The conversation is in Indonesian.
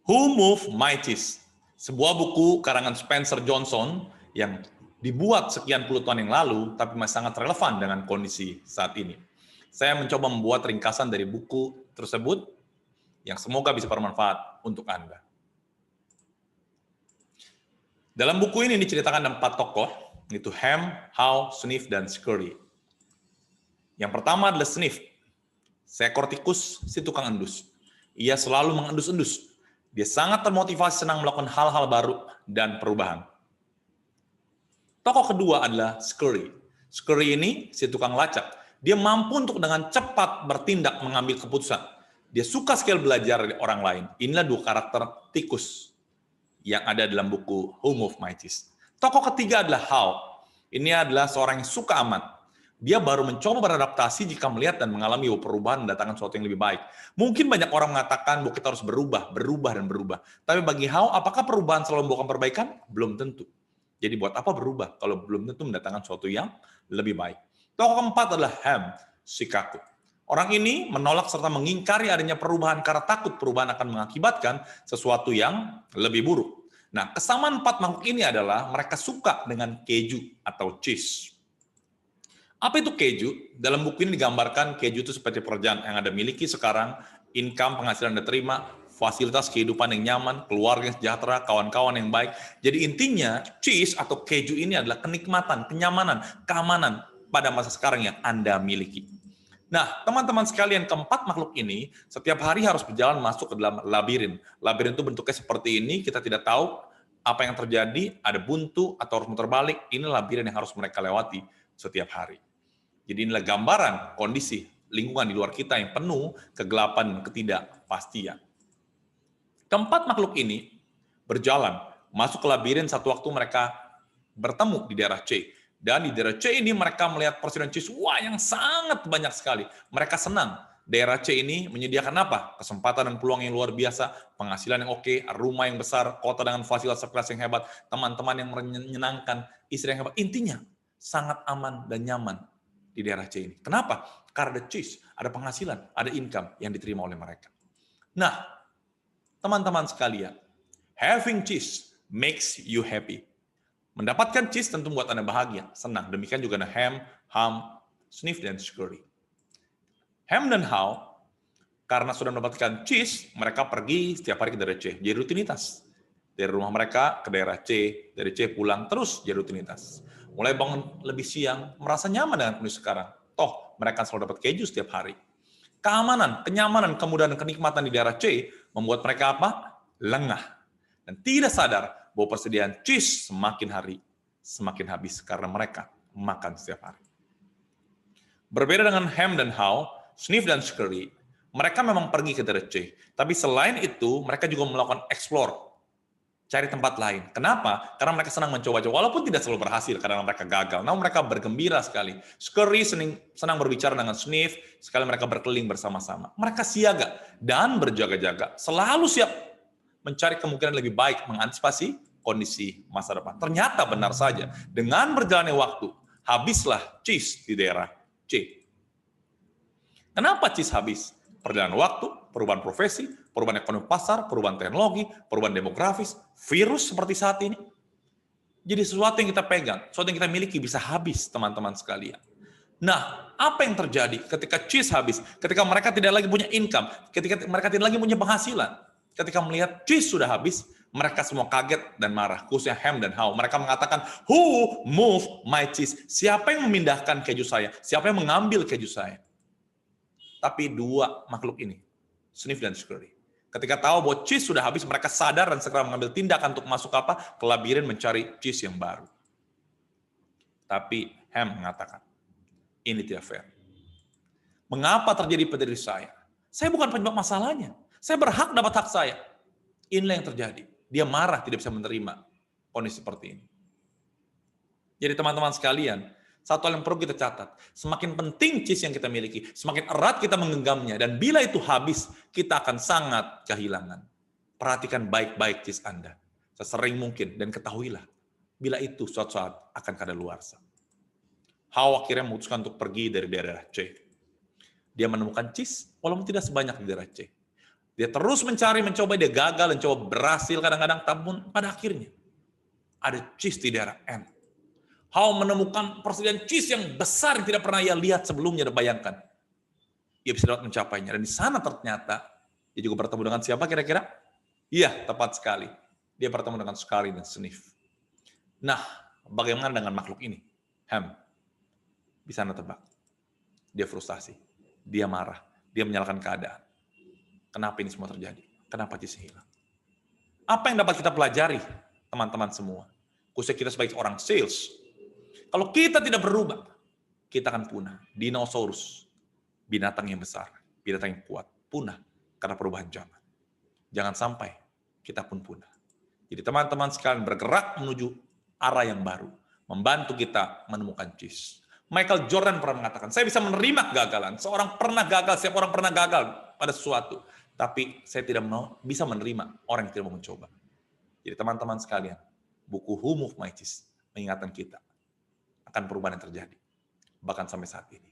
Who Moved My Cheese? Sebuah buku karangan Spencer Johnson yang dibuat sekian puluh tahun yang lalu, tapi masih sangat relevan dengan kondisi saat ini. Saya mencoba membuat ringkasan dari buku tersebut yang semoga bisa bermanfaat untuk Anda. Dalam buku ini diceritakan ada 4 tokoh, yaitu Ham, How, Sniff, dan Scurry. Yang pertama adalah Sniff, seekor tikus si tukang endus. Ia selalu mengendus-endus. Dia sangat termotivasi senang melakukan hal-hal baru dan perubahan. Tokoh kedua adalah Scurry. Scurry ini si tukang lacak. Dia mampu untuk dengan cepat bertindak mengambil keputusan. Dia suka sekali belajar dari orang lain. Inilah 2 karakter tikus yang ada dalam buku Who Moved My Cheese. Tokoh ketiga adalah How. Ini adalah seorang yang suka aman. Dia baru mencoba beradaptasi jika melihat dan mengalami perubahan mendatangkan sesuatu yang lebih baik. Mungkin banyak orang mengatakan bahwa kita harus berubah, dan berubah. Tapi bagi How, apakah perubahan selalu membawa perbaikan? Belum tentu. Jadi buat apa berubah kalau belum tentu mendatangkan sesuatu yang lebih baik? Tokoh keempat adalah Ham, si kaku. Orang ini menolak serta mengingkari adanya perubahan karena takut perubahan akan mengakibatkan sesuatu yang lebih buruk. Nah, kesamaan 4 makhluk ini adalah mereka suka dengan keju atau cheese. Apa itu keju? Dalam buku ini digambarkan keju itu seperti pekerjaan yang Anda miliki sekarang, income, penghasilan Anda terima, fasilitas kehidupan yang nyaman, keluarga yang sejahtera, kawan-kawan yang baik. Jadi intinya, cheese atau keju ini adalah kenikmatan, kenyamanan, keamanan pada masa sekarang yang Anda miliki. Nah, teman-teman sekalian, keempat makhluk ini setiap hari harus berjalan masuk ke dalam labirin. Labirin itu bentuknya seperti ini, kita tidak tahu apa yang terjadi, ada buntu atau harus muter balik. Ini labirin yang harus mereka lewati setiap hari. Jadi inilah gambaran kondisi lingkungan di luar kita yang penuh kegelapan dan ketidakpastian. Keempat makhluk ini berjalan masuk ke labirin. Satu waktu mereka bertemu di daerah C. Dan di daerah C ini mereka melihat persediaan cheese yang sangat banyak sekali. Mereka senang. Daerah C ini menyediakan apa? Kesempatan dan peluang yang luar biasa, penghasilan yang oke, rumah yang besar, kota dengan fasilitas yang hebat, teman-teman yang menyenangkan, istri yang hebat. Intinya sangat aman dan nyaman di daerah C ini. Kenapa? Karena ada cheese, ada penghasilan, ada income yang diterima oleh mereka. Nah, teman-teman sekalian, having cheese makes you happy. Mendapatkan cheese tentu membuat Anda bahagia, senang. Demikian juga ada Ham, Sniff, dan Scurry. Ham dan How, karena sudah mendapatkan cheese, mereka pergi setiap hari ke daerah C. Jadi rutinitas. Dari rumah mereka ke daerah C, dari C pulang, terus jadi rutinitas. Mulai bangun lebih siang, merasa nyaman dengan kondisi sekarang. Toh, mereka selalu dapat keju setiap hari. Keamanan, kenyamanan, kemudahan, dan kenikmatan di daerah C membuat mereka apa? Lengah. Dan tidak sadar bahwa persediaan cheese semakin hari semakin habis karena mereka makan setiap hari. Berbeda dengan Ham dan How, Sniff dan Scurry, mereka memang pergi ke daerah C. Tapi selain itu, mereka juga melakukan explore, cari tempat lain. Kenapa? Karena mereka senang mencoba-coba, walaupun tidak selalu berhasil, karena mereka gagal. Namun mereka bergembira sekali. Scurry senang berbicara dengan Sniff, sekali mereka berkeliling bersama-sama. Mereka siaga dan berjaga-jaga, selalu siap mencari kemungkinan lebih baik, mengantisipasi kondisi masa depan. Ternyata benar saja, dengan berjalannya waktu, habislah cheese di daerah C. Kenapa cheese habis? Perjalanan waktu, perubahan profesi, perubahan ekonomi pasar, perubahan teknologi, perubahan demografis, virus seperti saat ini. Jadi sesuatu yang kita pegang, sesuatu yang kita miliki bisa habis, teman-teman sekalian. Nah, apa yang terjadi ketika cheese habis? Ketika mereka tidak lagi punya income, ketika mereka tidak lagi punya penghasilan. Ketika melihat cheese sudah habis, mereka semua kaget dan marah. Khususnya Ham dan How. Mereka mengatakan, who moved my cheese? Siapa yang memindahkan keju saya? Siapa yang mengambil keju saya? Tapi 2 makhluk ini, Sniff dan Scurry, ketika tahu bahwa cheese sudah habis, mereka sadar dan segera mengambil tindakan untuk masuk ke labirin mencari cheese yang baru. Tapi Ham mengatakan, ini tidak fair. Mengapa terjadi pada diri saya? Saya bukan penyebab masalahnya. Saya berhak dapat hak saya. Inilah yang terjadi. Dia marah, tidak bisa menerima kondisi seperti ini. Jadi teman-teman sekalian, satu hal yang perlu kita catat, semakin penting cheese yang kita miliki, semakin erat kita menggenggamnya, dan bila itu habis, kita akan sangat kehilangan. Perhatikan baik-baik cheese Anda, sesering mungkin, dan ketahuilah, bila itu suatu saat akan kadaluarsa. How akhirnya memutuskan untuk pergi dari daerah C. Dia menemukan cheese, walaupun tidak sebanyak di daerah C. Dia terus mencari, mencoba, dia gagal, dan coba berhasil kadang-kadang, tapi pada akhirnya ada cheese di daerah N. How menemukan persediaan cheese yang besar yang tidak pernah ia lihat sebelumnya dan bayangkan. Ia bisa dapat mencapainya. Dan di sana ternyata, dia juga bertemu dengan siapa kira-kira? Iya, tepat sekali. Dia bertemu dengan Scully dan Sniff. Nah, bagaimana dengan makhluk ini? Ham. Bisa Anda tebak. Dia frustasi. Dia marah. Dia menyalahkan keadaan. Kenapa ini semua terjadi? Kenapa cheese hilang? Apa yang dapat kita pelajari, teman-teman semua? Khususnya kita sebagai orang sales. Kalau kita tidak berubah, kita akan punah. Dinosaurus, binatang yang besar, binatang yang kuat, punah karena perubahan zaman. Jangan sampai kita pun punah. Jadi teman-teman sekalian bergerak menuju arah yang baru, membantu kita menemukan cheese. Michael Jordan pernah mengatakan, saya bisa menerima kegagalan. Setiap orang pernah gagal pada sesuatu. Tapi saya tidak bisa menerima orang yang tidak mau mencoba. Jadi teman-teman sekalian, buku Who Moved My Cheese mengingatkan kita akan perubahan yang terjadi. Bahkan sampai saat ini.